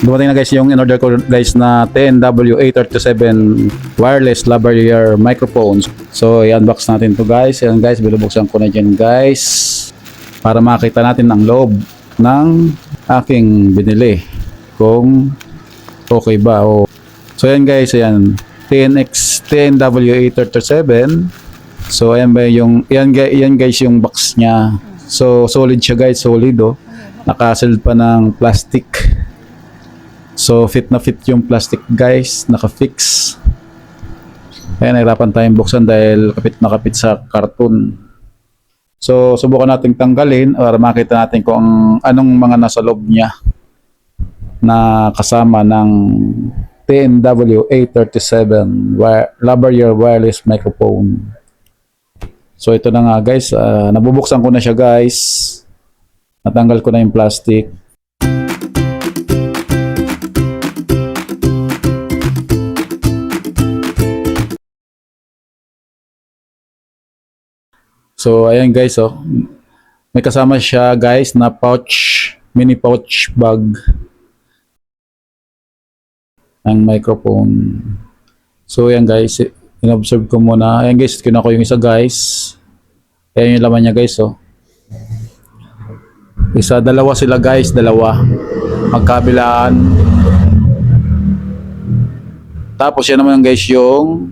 Dumating na guys yung in-order ko guys na TNW-A37 wireless lavalier microphones. So i-unbox natin to guys. Ayan guys, binubuksan ko na dyan guys para makita natin ang loob ng aking binili kung okay ba o. So ayan guys, ayan TNW-A37. So ayan ba yung yan guys yung box niya. So solid siya guys, solid oh. Naka-sealed pa ng plastic. So fit na fit yung plastic guys, naka-fix. Ayan, nahirapan tayong buksan dahil kapit na kapit sa karton. So subukan nating tanggalin para makita natin kung anong mga nasa loob niya na kasama ng TNW-A37 lavalier wireless microphone. So ito na nga guys, nabubuksan ko na siya guys. Natanggal ko na yung plastic. So ayan guys, oh. May kasama siya guys na pouch, mini pouch bag ng microphone. So ayan guys, in-observe ko muna. Ayan guys, kinuha ko yung isa guys. Ayan yung laman niya guys, oh. Dalawa sila guys, dalawa. Magkabilaan. Tapos yan naman guys yung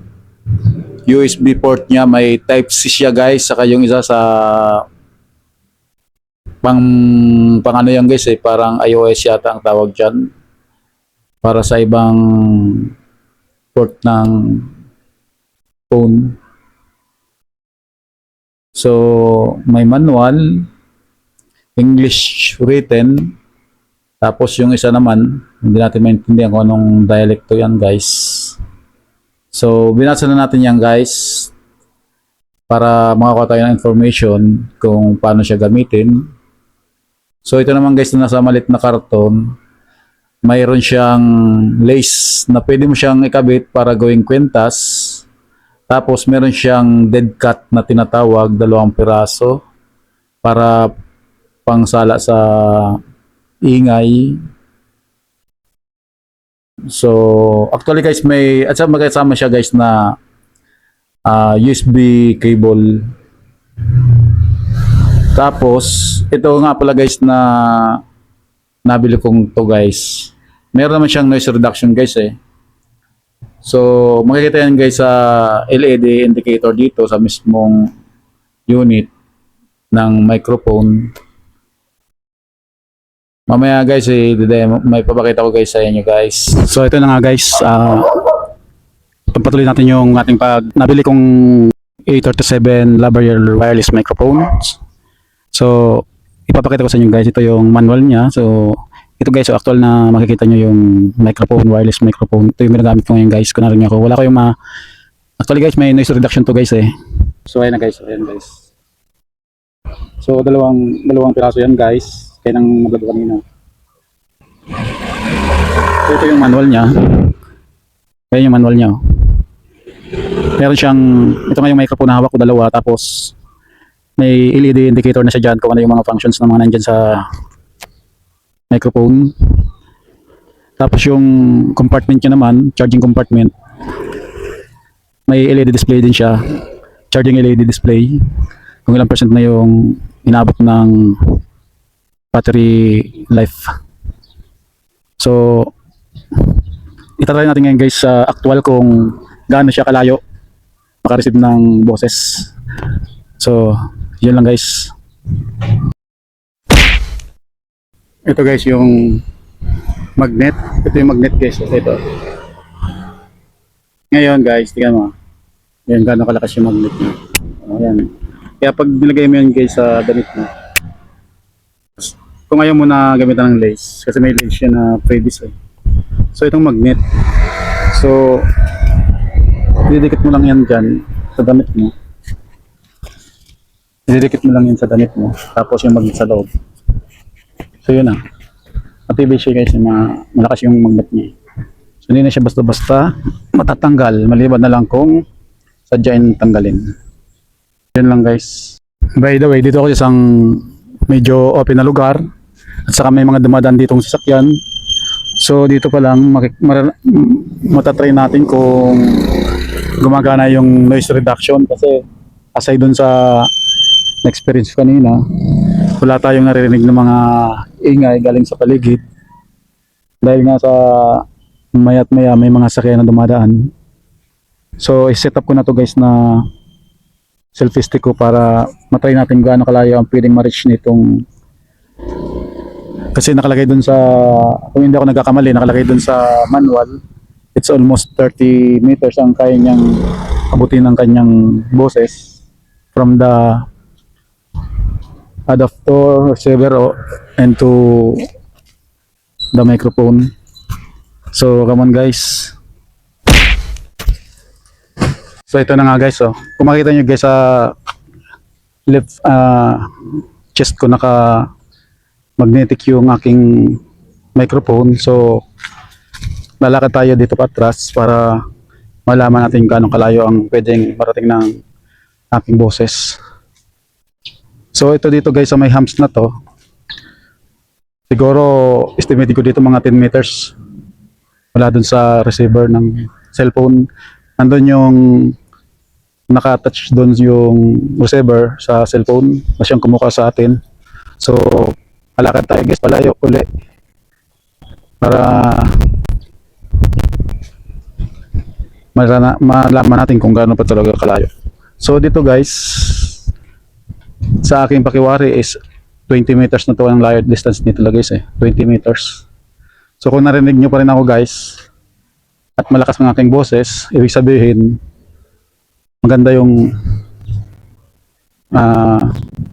USB port niya, may Type-C siya guys, saka yung isa sa pang ano yan guys parang iOS yata ang tawag dyan. Para sa ibang port ng phone. So, may manual, English written, tapos yung isa naman, hindi natin maintindihan kung anong dialecto yan guys. So, binasa na natin yan guys para makakuha tayo ng information kung paano siya gamitin. So, ito naman guys na nasa malit na karton, mayroon siyang lace na pwede mo siyang ikabit para gawing kwentas. Tapos, meron siyang dead cat na tinatawag, 2 piraso para pangsala sa ingay. So, actually guys, magkasama siya guys na USB cable. Tapos, ito nga pala guys na nabili kong to guys. Meron naman siyang noise reduction guys eh. So, makikita yan guys sa LED indicator dito sa mismong unit ng microphone. Mamaya guys, may papakita ko guys sa inyo guys. So ito na nga guys, pagpatuloy natin yung ating nabili kong A37 lavalier wireless microphone. So ipapakita ko sa inyo guys, ito yung manual niya. So ito guys, so actual na makikita nyo yung microphone, wireless microphone. Ito yung ginagamit ko ngayon guys, kunwari nyo ako. Wala ko yung actually guys, may noise reduction to guys eh. So ayan na guys, ayan guys. So dalawang piraso yan guys. Kaya nang maglaro kanina. So, ito yung manual niya. Kaya yung manual niya. Meron siyang, ito nga yung microphone na hawak ko, 2. Tapos may LED indicator na siya dyan kung ano yung mga functions na mga nandyan sa microphone. Tapos yung compartment niya naman, charging compartment, may LED display din siya. Charging LED display. Kung ilang percent na yung inabot ng battery life. So itatry natin ngayon guys sa actual kung gaano siya kalayo makareceive ng boses. So yun lang guys. Ito guys yung magnet. Ito yung magnet guys. Ito. Ngayon guys, tingnan mo. Yan gaano kalakas yung magnet niya. Ayan. Kaya pag nilagay mo yan guys sa damit mo, kung ayaw mo na gamitan ng lace, kasi may lace yan na previous eh. So itong magnet, so didikit mo lang yan dyan sa damit mo. Didikit mo lang yan sa damit mo, tapos yung magnet sa loob. So yun na. Matibay siya guys, malakas yung magnet niya. So hindi na siya basta-basta matatanggal, maliban na lang kung sadyain tanggalin. Yun lang guys. By the way, dito ako sa isang medyo open na lugar. At saka may mga dumadaan ditong sasakyan. So dito pa lang matatry natin kung gumagana yung noise reduction, kasi aside dun sa experience kanina, wala tayong naririnig ng mga ingay galing sa paligid, dahil nga sa maya't maya may mga sakyan na dumadaan. So i-set up ko na to guys na selfie stick ko para matry natin gaano kalayo ang pwedeng ma-reach nitong, kasi nakalagay dun sa, kung hindi ako nagkakamali, nakalagay dun sa manual, it's almost 30 meters ang kaya niyang abutin ng kanyang boses from the adapter receiver and to the microphone. So come on guys. So ito na nga guys, oh. Kung makita nyo guys sa left chest ko, naka magnetic yung aking microphone. So lalakad tayo dito patras para malaman natin gaano kalayo ang pwedeng marating ng aking boses. So ito dito guys sa may humps na to, siguro estimate ko dito mga 10 meters wala dun sa receiver ng cellphone. Nandun yung naka-touch doon yung receiver sa cellphone na siyang kumuha sa atin. So alakad tayo guys palayo uli para malaman natin kung gaano pa talaga kalayo. So dito guys sa aking pakiwari is 20 meters na to ang layo distance nito guys, 20 meters. So kung narinig nyo pa rin ako guys at malakas ang aking boses, ibig sabihin maganda yung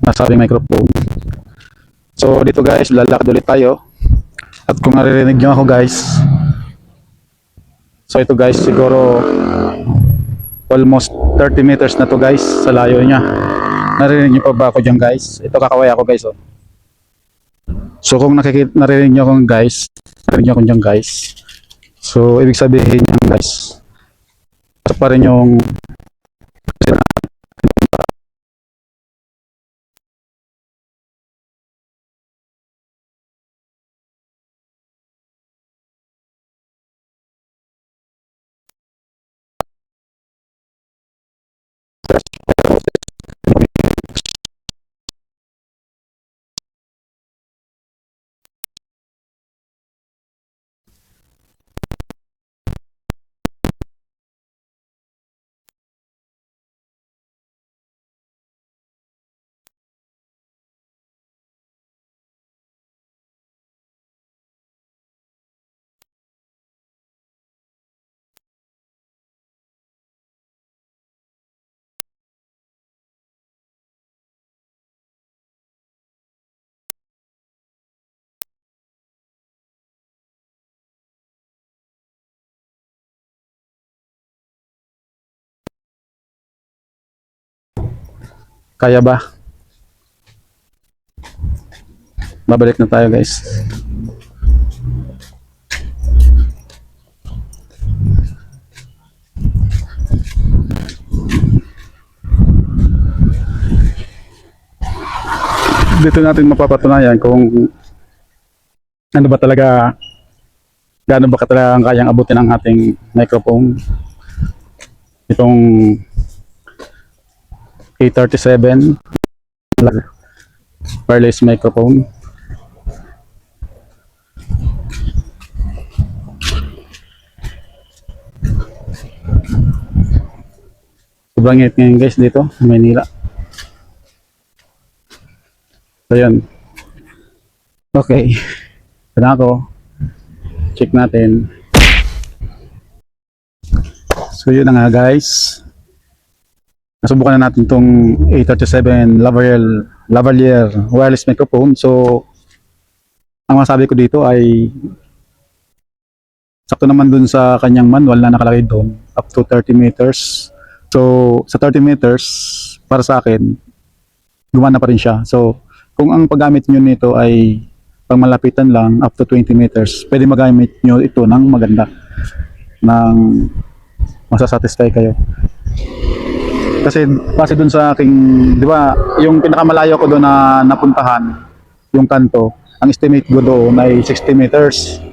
nasabing microphone. So dito guys lalakad ulit tayo, at kung naririnig nyo ako guys, so ito guys siguro almost 30 meters na to guys sa layo niya. Narinig nyo pa ba ako dyan guys? Ito kakaway ako guys, oh. So kung narinig nyo ako guys, narinig nyo ako dyan guys, so ibig sabihin yan guys, ito pa rin yung kaya ba? Babalik na tayo guys. Dito natin mapapatunayan kung ano ba talaga, gaano ba talaga ang kayang abutin ng ating microphone. Itong A37 wireless microphone. Sobrang init ngayon guys dito sa Manila. So yun. Okay. Ito na ako. Check natin. So yun na nga guys. Nasubukan na natin itong A37 lavalier wireless microphone. So ang masabi ko dito ay sakto naman dun sa kanyang manual na nakalagay doon, up to 30 meters. So sa 30 meters para sa akin gumana pa rin siya. So kung ang paggamit nyo nito ay pang malapitan lang up to 20 meters, pwede magamit nyo ito ng maganda, ng masasatisfy kayo. Kasi base dun sa aking, di ba, yung pinakamalayo ko doon na napuntahan, yung kanto, ang estimate ko doon ay 60 meters.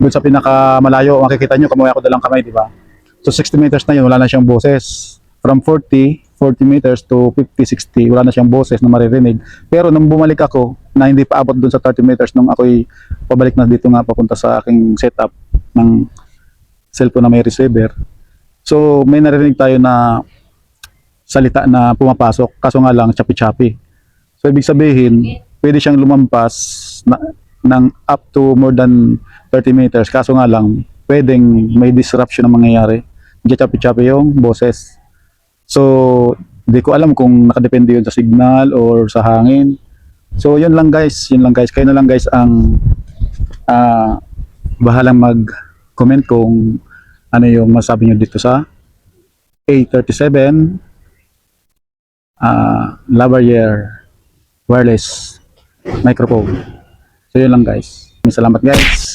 Doon sa pinakamalayo, makikita nyo, kamuha ako dalang kamay, di ba? So 60 meters na yun, wala na siyang boses. From 40 meters to 50, 60, wala na siyang boses na maririnig. Pero nung bumalik ako, na hindi pa abot doon sa 30 meters, nung ako'y pabalik na dito nga, papunta sa aking setup ng cellphone na may receiver. So may narinig tayo na salita na pumapasok, kaso nga lang chapi-chapi. So ibig sabihin, pwede siyang lumampas ng up to more than 30 meters, kaso nga lang, pwedeng may disruption na mangyayari. Chapi-chapi yung boses. So, di ko alam kung nakadepende yun sa signal or sa hangin. So, yun lang guys. Kayo na lang guys ang bahalang mag-comment kung ano yung masabi nyo dito sa A37 lavalier wireless microphone. So, yun lang guys. Salamat guys.